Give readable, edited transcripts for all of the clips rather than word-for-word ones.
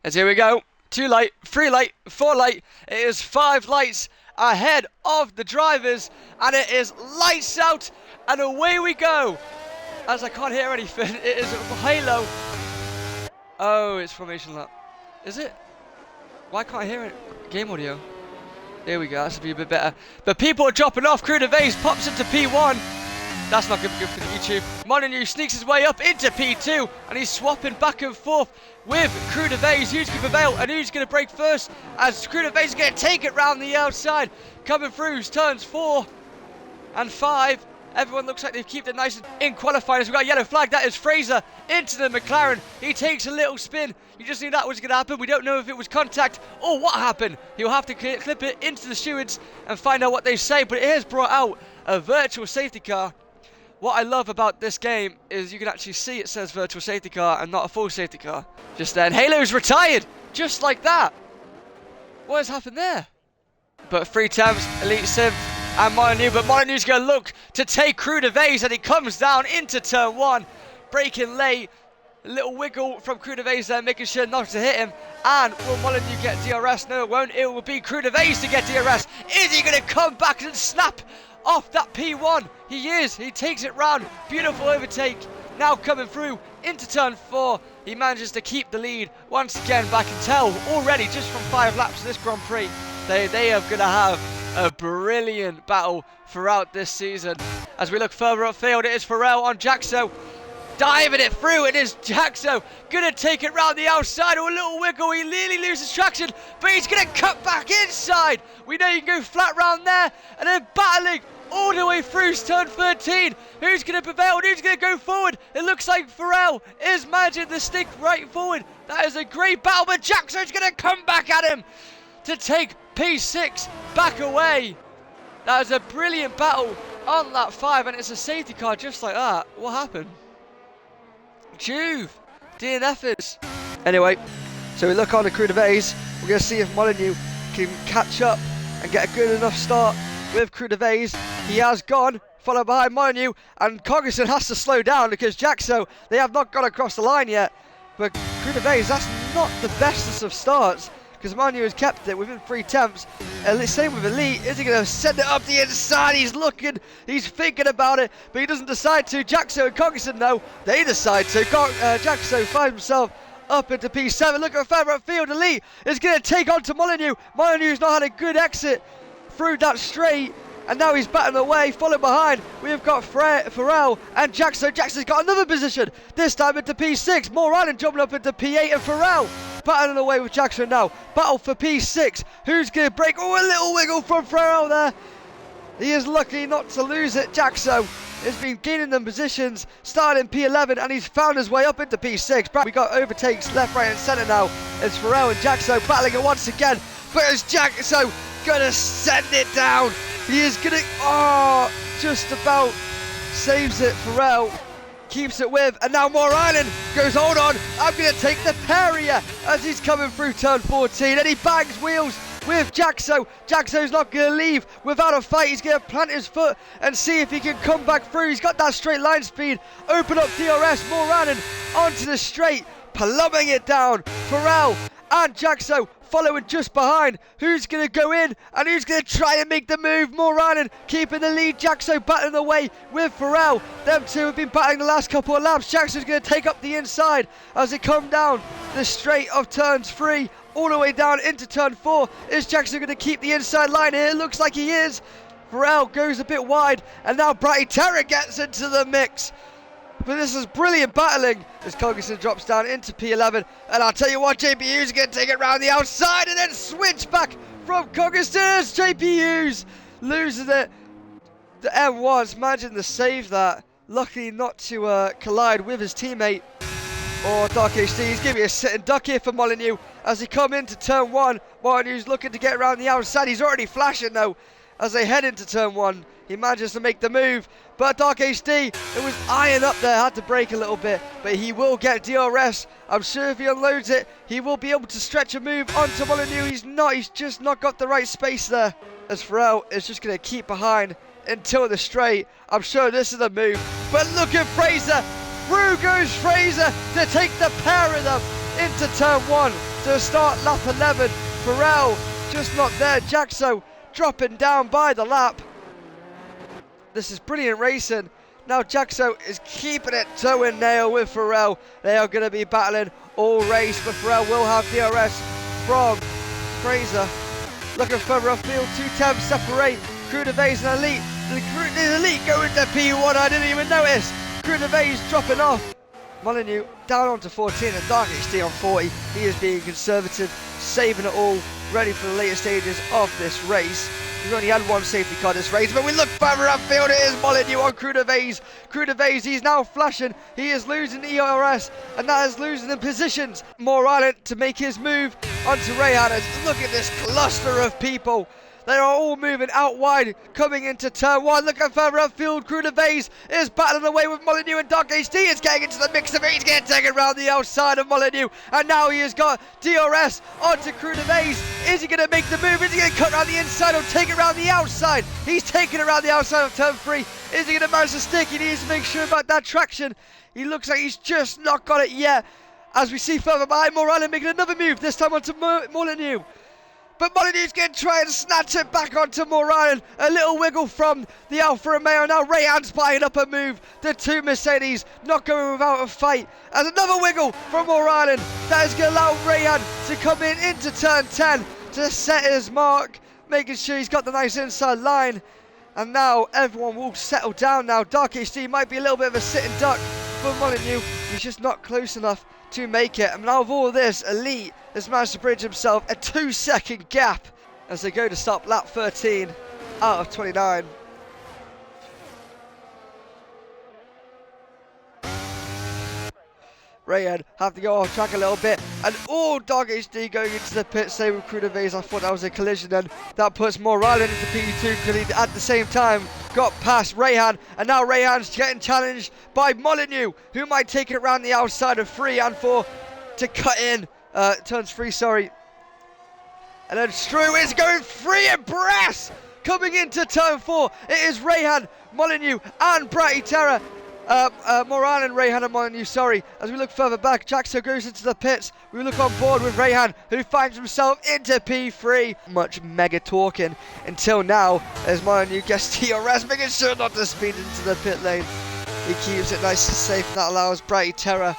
As here we go. 2 light, 3 light, 4 light. It is 5 lights ahead of the drivers, and it is lights out, and away we go. As I can't hear anything, it is Halo. Oh, it's formation lap. Is it? Why can't I hear it? Game audio. There we go, that should be a bit better. But people are dropping off. Crew de Vase pops into P1. That's not good for YouTube. Molyneux sneaks his way up into P2, and he's swapping back and forth with Crew de Vase. Who's going to prevail and who's going to break first? As Crew de Vase is going to take it round the outside. Coming through turns 4 and 5. Everyone looks like they've kept it nice in qualifying. As we've got a yellow flag. That is Fraser into the McLaren. He takes a little spin. You just knew that was going to happen. We don't know if it was contact or what happened. He'll have to clip it into the stewards and find out what they say. But it has brought out a virtual safety car. What I love about this game is you can actually see it says virtual safety car and not a full safety car. Just then, Halo's retired, just like that. What has happened there? But 3 times Elite Sim and Molyneux, but Molyneux's going to look to take Crew de Vase, and he comes down into turn 1, braking late. A little wiggle from Crew de Vase there, making sure not to hit him. And will Molyneux get DRS? No, it won't. It will be Crew de Vase to get DRS. Is he going to come back and snap off that P1? He is. He takes it round. Beautiful overtake. Now coming through into turn 4. He manages to keep the lead once again. But I can tell already just from 5 laps of this Grand Prix, they are going to have a brilliant battle throughout this season. As we look further upfield, it is Pharrell on Jaxo. Diving it through, it is Jaxo. Gonna take it round the outside. Oh, a little wiggle. He nearly loses traction, but he's gonna cut back inside. We know you can go flat round there, and then battling all the way through turn 13. Who's going to prevail? Who's going to go forward? It looks like Pharrell is managing to stick right forward. That is a great battle, but Jackson's going to come back at him to take P6 back away. That was a brilliant battle on lap 5, and it's a safety car just like that. What happened? Juve, DNFers. Anyway, so we look on the Crew de Vase. We're going to see if Molyneux can catch up and get a good enough start with Crew de Vase. He has gone, followed by Molyneux, and Cognizant has to slow down because Jaxo, they have not got across the line yet. But Crew de Vase, that's not the bestest of starts because Molyneux has kept it within 3 attempts. Same with Elite. Is he going to send it up the inside? He's looking, he's thinking about it, but he doesn't decide to. Jaxo and Cognizant, no, they decide to. Jaxo finds himself up into P7. Look at further upfield. Elite is going to take on to Molyneux. Molyneux's not had a good exit through that straight, and now he's battling away. Followed behind, we've got Pharrell and Jaxo. Jaxo's got another position, this time into P6. Moran jumping up into P8, and Pharrell battling away with Jaxo now. Battle for P6. Who's going to break? Oh, a little wiggle from Pharrell there. He is lucky not to lose it. Jaxo has been gaining them positions, starting P11, and he's found his way up into P6. We got overtakes left, right, and centre now. It's Pharrell and Jaxo battling it once again, but it's Jaxo gonna send it down. He is gonna, just about saves it. Pharrell keeps it with, and now Moranen goes, hold on, I'm gonna take the pair here as he's coming through turn 14, and he bangs wheels with Jaxo. Jaxo's not going to leave without a fight. He's going to plant his foot and see if he can come back through. He's got that straight line speed. Open up DRS. Moranen onto the straight, plumbing it down. Pharrell and Jaxo following just behind. Who's going to go in and who's going to try and make the move? Moranen keeping the lead. Jaxo battling away with Pharrell. Them two have been battling the last couple of laps. Jaxo's going to take up the inside as they come down the straight of turns 3 all the way down into turn 4. Is Jackson going to keep the inside line here? It looks like he is. Pharrell goes a bit wide, and now Brighty Terror gets into the mix. But this is brilliant battling as Cognizant drops down into P11. And I'll tell you what, JPUs is going to take it round the outside and then switch back from Cognizant as JPUs loses it. The M1's managing to save that. Luckily not to collide with his teammate. Or Dark HD, he's giving me a sitting duck here for Molyneux as he come into turn 1. Molyneux's looking to get around the outside. He's already flashing though as they head into turn 1. He manages to make the move, but Dark HD, it was iron up there, had to brake a little bit, but he will get DRS. I'm sure if he unloads it, he will be able to stretch a move onto Molyneux. He's just not got the right space there. As Pharrell is just going to keep behind until the straight. I'm sure this is the move, but look at Fraser. Through goes Fraser to take the pair of them into turn 1. to start lap 11. Farrell just not there. Jaxo dropping down by the lap. This is brilliant racing. Now Jaxo is keeping it toe and nail with Farrell. They are going to be battling all race, but Farrell will have DRS from Fraser. Looking further upfield, 2 temps separate Crew de Vase and Elite. The Elite going to P1, I didn't even notice. Crew de Vase dropping off. Molyneux down onto 14 and Dark HD on 40. He is being conservative, saving it all, ready for the later stages of this race. We've only had one safety car this race, but we look further upfield. It is Molyneux on Crew de Vase. Crew de Vase, he's now flashing. He is losing ERS, and that is losing in positions. More Island to make his move onto Rayhan. Look at this cluster of people. They are all moving out wide, coming into turn 1. Looking further upfield, Crew de Vase is battling away with Molyneux, and Dark HD is getting into the mix of it. He's getting taken around the outside of Molyneux, and now he has got DRS onto Crew de Vase. Is he going to make the move? Is he going to cut around the inside or take it around the outside? He's taking it around the outside of turn 3. Is he going to manage to stick? He needs to make sure about that traction. He looks like he's just not got it yet. As we see further behind, Morales making another move, this time onto Molyneux. But Molyneux's going to try and snatch it back onto Moran. A little wiggle from the Alfa Romeo. Now Rayhan's buying up a move. The 2 Mercedes not going without a fight. As another wiggle from Moran. That is going to allow Rayhan to come in into turn 10 to set his mark. Making sure he's got the nice inside line. And now everyone will settle down now. Dark HD might be a little bit of a sitting duck for Molyneux. He's just not close enough to make it. And now of all this, Elite has managed to bridge himself a 2-second gap as they go to stop lap 13 out of 29. Rayhan have to go off track a little bit, and all Dog HD going into the pit, same with Crew de Vase. I thought that was a collision, and that puts Morales into P2 because he at the same time got past Rayhan, and now Rayhan's getting challenged by Molyneux, who might take it around the outside of 3 and 4 to cut in. Turns 3, sorry. And then Strew is going 3 abreast coming into turn 4. It is Rayhan, Molyneux, and Bratty Terror. Moran and Rayhan and Molyneux, sorry. As we look further back, Jaxo goes into the pits. We look on board with Rayhan, who finds himself into P3. Much mega talking until now, as Molyneux gets TRS, making sure not to speed into the pit lane. He keeps it nice and safe, and that allows Bratty Terror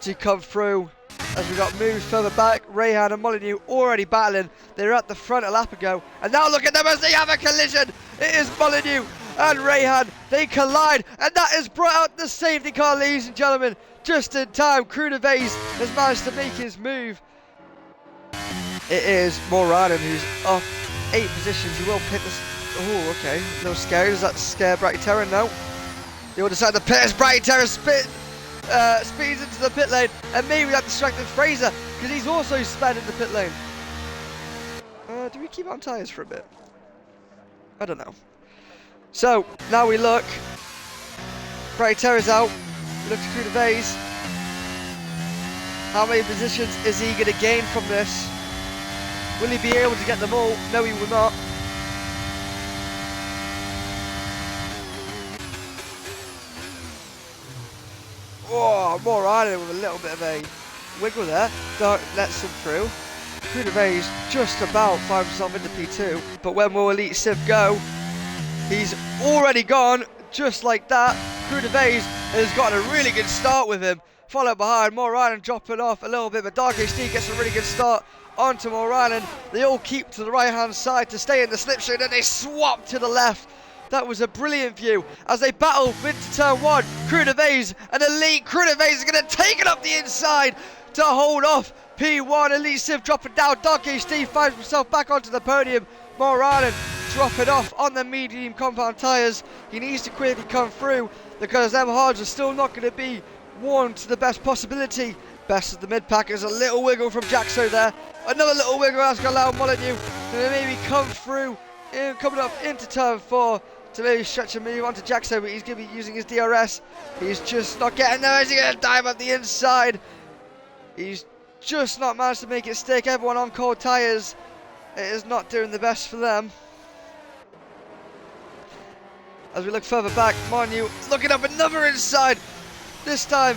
to come through. As we got moved further back, Rayhan and Molyneux already battling. They were at the front a lap ago, and now look at them as they have a collision. It is Molyneux and Rayhan, they collide, and that has brought out the safety car, ladies and gentlemen, just in time. Crew de Vase has managed to make his move. It is Moran who's off 8 positions. He will pit this. Oh, okay, a little scary. Does that scare Bratty Terror? No. They all decide to pit as Bratty Terror speeds into the pit lane, and maybe that distracted Fraser because he's also sped in the pit lane. Do we keep on tyres for a bit? I don't know. So now we look. Bratty Terror's out. We look to Crew de Vase. How many positions is he going to gain from this? Will he be able to get them all? No, he will not. Oh, Moran with a little bit of a wiggle there. Don't let him through. Crew de Vase just about finds himself into P2. But when will Elite Civ go? He's already gone, just like that. Crew de Vase has gotten a really good start with him. Followed behind, Moran dropping off a little bit, but Dark HD gets a really good start onto Moran. They all keep to the right-hand side to stay in the slipstream, and they swap to the left. That was a brilliant view as they battle into turn 1. Crew de Vase and Elite. Crew de Vase is going to take it up the inside to hold off P1. Elite Civ dropping down. Dark HD finds himself back onto the podium. Moran drop it off on the medium compound tyres. He needs to quickly come through because them hards are still not going to be worn to the best possibility. Best of the mid-pack is a little wiggle from Jaxo there. Another little wiggle that's going to allow Molyneux to maybe come through, coming up into turn 4 to maybe stretch and move onto Jaxo, but he's going to be using his DRS. He's just not getting there. Is he going to dive up the inside? He's just not managed to make it stick. Everyone on cold tyres. It is not doing the best for them. As we look further back, Molyneux looking up another inside. This time,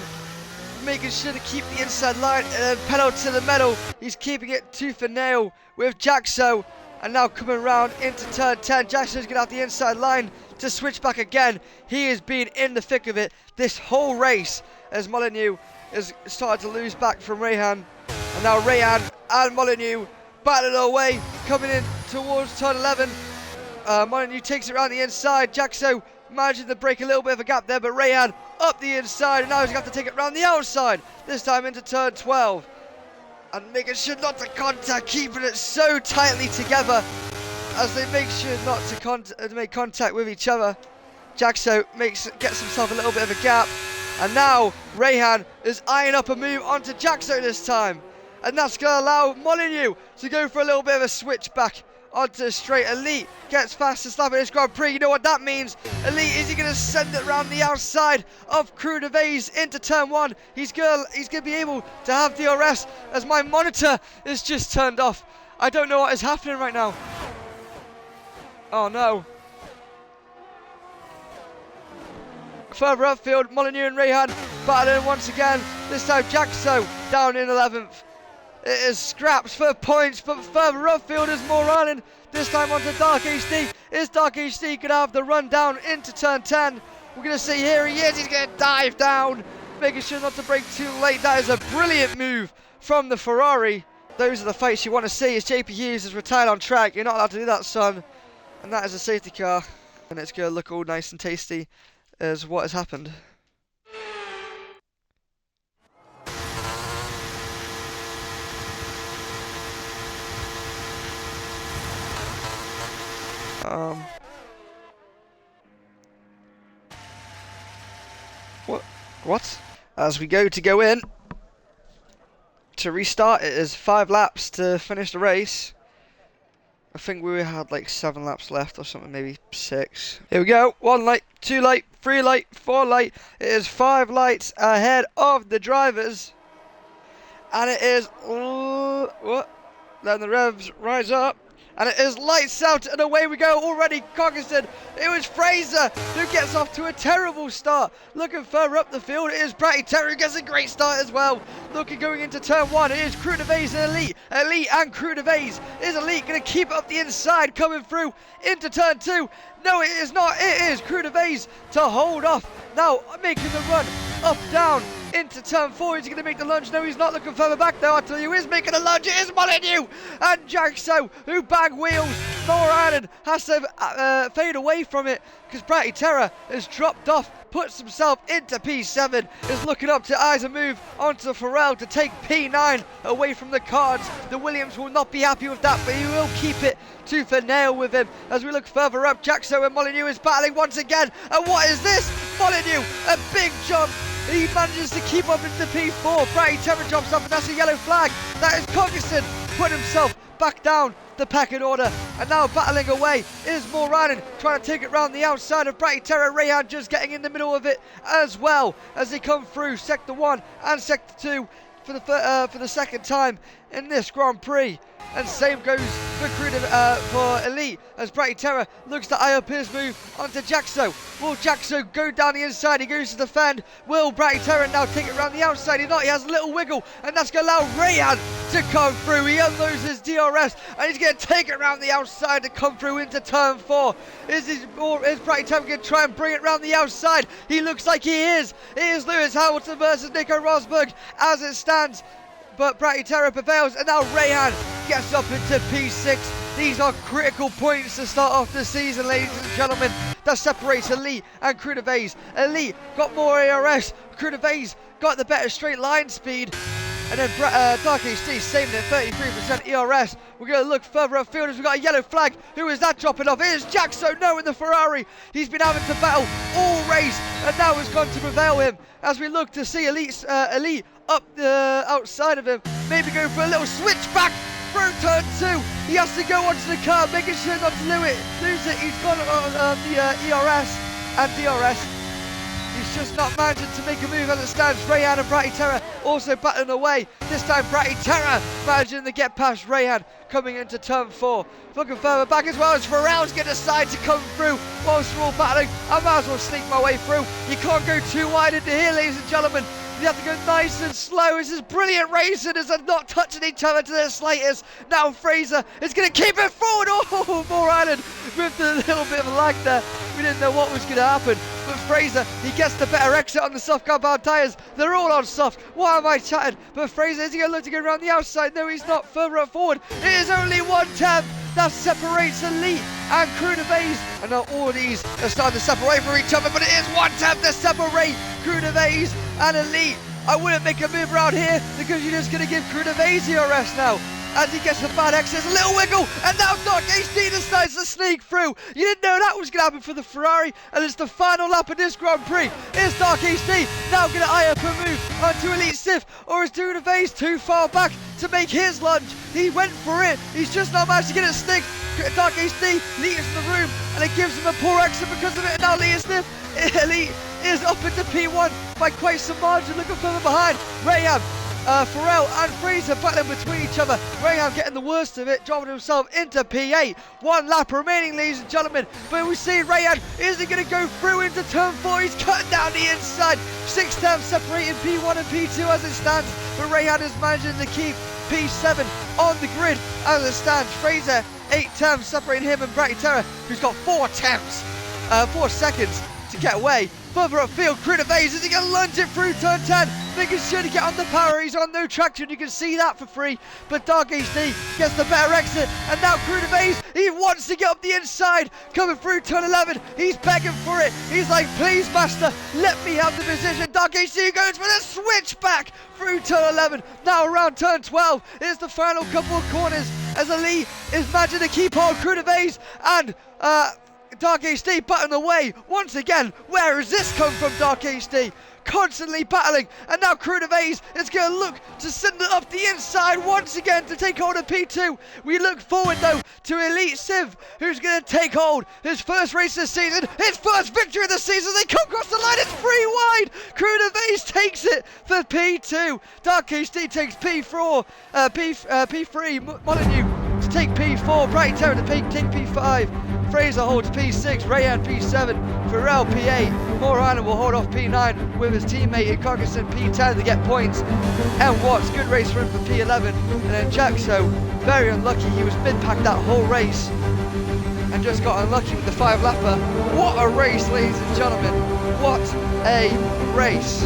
making sure to keep the inside line, and then pedal to the metal. He's keeping it tooth and nail with Jaxo. And now coming around into turn 10, Jackson's going to have the inside line to switch back again. He has been in the thick of it this whole race as Molyneux has started to lose back from Rayhan. And now Rayhan and Molyneux battling away, coming in towards turn 11. Molyneux takes it around the inside. Jaxo managing to break a little bit of a gap there, but Rayhan up the inside, and now he's going to have to take it around the outside, this time into turn 12. And making sure not to contact, keeping it so tightly together as they make sure not to make contact with each other. Jaxo gets himself a little bit of a gap, and now Rayhan is eyeing up a move onto Jaxo this time, and that's going to allow Molyneux to go for a little bit of a switch back onto straight. Elite gets fastest lap in this Grand Prix. You know what that means? Elite, is he going to send it around the outside of Crew de Vase into turn 1? He's going to be able to have DRS as my monitor is just turned off. I don't know what is happening right now. Oh no. Further upfield, Molyneux and Rayhan battling once again. This time Jaxo down in 11th. It is scraps for points, but further upfield is Moranin. This time onto Dark HD. Is Dark HD going to have the run down into turn 10? We're going to see here he is. He's going to dive down, making sure not to break too late. That is a brilliant move from the Ferrari. Those are the fights you want to see as JP Hughes is retired on track. You're not allowed to do that, son. And that is a safety car. And it's going to look all nice and tasty as what has happened. What? As we go in to restart, it is 5 laps to finish the race. I think we had like 7 laps left or something, maybe 6. Here we go. 1 light, 2 light, 3 light, 4 light. It is 5 lights ahead of the drivers, and it is what? Then the revs rise up. And it is lights out, and away we go. Already Cogiston. It was Fraser who gets off to a terrible start. Looking further up the field, it is Bratty Terry who gets a great start as well. Looking going into turn 1, it is Crew de Vase and Elite. Elite and Crew de Vase. Is Elite going to keep it up the inside, coming through into turn 2? No, it is not. It is Crew de Vase to hold off. Now making the run up, down, into turn 4. Is he going to make the lunge? No, he's not. Looking further back though. I tell you, he is making a lunge. It is Molyneux and Jaxo who bag wheels. Moranin has to fade away from it because Bratty Terror has dropped off, puts himself into P7, is looking up to eyes a move onto Pharrell to take P9 away from the cards. The Williams will not be happy with that, but he will keep it tooth and nail with him. As we look further up, Jaxo and Molyneux is battling once again. And what is this? Molyneux, a big jump. He manages to keep up into P4. Bratty Terror drops up, and that's a yellow flag. That is Cogiston putting himself back down the pecking order, and now battling away is Moranin, trying to take it round the outside of Bratty Terror. Rayhan just getting in the middle of it as well as they come through Sector 1 and Sector 2 for the second time in this Grand Prix. And same goes for Elite as Bratty Terror looks to eye up his move onto Jaxo. Will Jaxo go down the inside? He goes to defend. Will Bratty Terror now take it around the outside? He's not. He has a little wiggle, and that's going to allow Rayhan to come through. He unloads his DRS, and he's going to take it around the outside to come through into turn 4. Is Bratty Terror going to try and bring it around the outside? He looks like he is. It is Lewis Hamilton versus Nico Rosberg as it stands. But Bratty Terror prevails, and now Rayhan gets up into P6. These are critical points to start off the season, ladies and gentlemen. That separates Elite and Crew de Vase. Elite got more ARS. Crew de Vase got the better straight line speed. And then Dark HD saving at 33% ERS. We're going to look further upfield as we've got a yellow flag. Who is that dropping off? It is Jaxo, no, in the Ferrari. He's been having to battle all race, and now has gone to prevail him. As we look to see Elite up the outside of him, maybe go for a little switch back through turn 2. He has to go onto the car, making sure not to lose it. He's gone on the ERS and DRS. He's just not managing to make a move as it stands. Rayhan and Bratty Terror also battling away. This time Bratty Terror managing to get past Rayhan coming into turn 4. Looking further back as well as Pharrell's going to decide to come through whilst we're all battling. I might as well sneak my way through. You can't go too wide into here, ladies and gentlemen. They have to go nice and slow. This is brilliant racing as they're not touching each other to the slightest. Now Fraser is going to keep it forward. Oh, Moore Island with a little bit of a lag there. We didn't know what was going to happen. But Fraser, he gets the better exit on the soft compound tyres. They're all on soft. Why am I chatting? But Fraser, is he going to look to go around the outside? No, he's not. Further up forward. It is only 1/10. That separates Elite and Crew de Vase. And now all these are starting to separate from each other. But it is 1/10 to separate Crew de Vase and Elite. I wouldn't make a move around here because you're just going to give Crew de Vase a rest now. As he gets the bad exit, a little wiggle, and now Dark HD decides to sneak through. You didn't know that was going to happen for the Ferrari, and it's the final lap of this Grand Prix. Is Dark HD now going to eye up a move onto Elite Sif, or is Crew de Vase too far back to make his lunge? He went for it, he's just not managed to get it stick. Dark HD leads in the room, and it gives him a poor exit because of it, and now Elite is up into P1 by quite some margin, looking further behind. Rayhan, Pharrell and Fraser battling between each other. Rayhan getting the worst of it, dropping himself into P8. 1 lap remaining, ladies and gentlemen. But we see Rayhan, is he going to go through into turn 4? He's cutting down the inside. 6 separating P1 and P2 as it stands. But Rayhan is managing to keep P7 on the grid as it stands. Fraser, 8 temps separating him and Bratty Terror, who's got 4 seconds to get away. Further upfield, Crew de Vase, is he going to lunge it through turn 10? Making sure to get on the power, he's on no traction, you can see that for free. But Dark HD gets the better exit, and now Crew de Vase, he wants to get up the inside. Coming through turn 11, he's begging for it. He's like, please master, let me have the position. Dark HD goes for the switch back through turn 11. Now around turn 12 is the final couple of corners as Elite is managing to keep on Crew de Vase and Dark HD battling away once again. Where has this come from, Dark HD? Constantly battling, and now Crew de Vase is going to look to send it up the inside once again to take hold of P2. We look forward though to Elite Civ, who's going to take hold. His first race this season, his first victory of the season. They come across the line, it's 3 wide. Crew de Vase takes it for P2. Dark HD takes P4, P3, Molyneux to take P4, Bright Terror to take P5. Fraser holds P6, Rayhan P7, Pharrell P8, Moore Island will hold off P9 with his teammate Cognizant P10 to get points. And Watts, good race for him for P11. And then Jaxo, very unlucky, he was mid-pack that whole race and just got unlucky with the 5-lapper. What a race, ladies and gentlemen, what a race.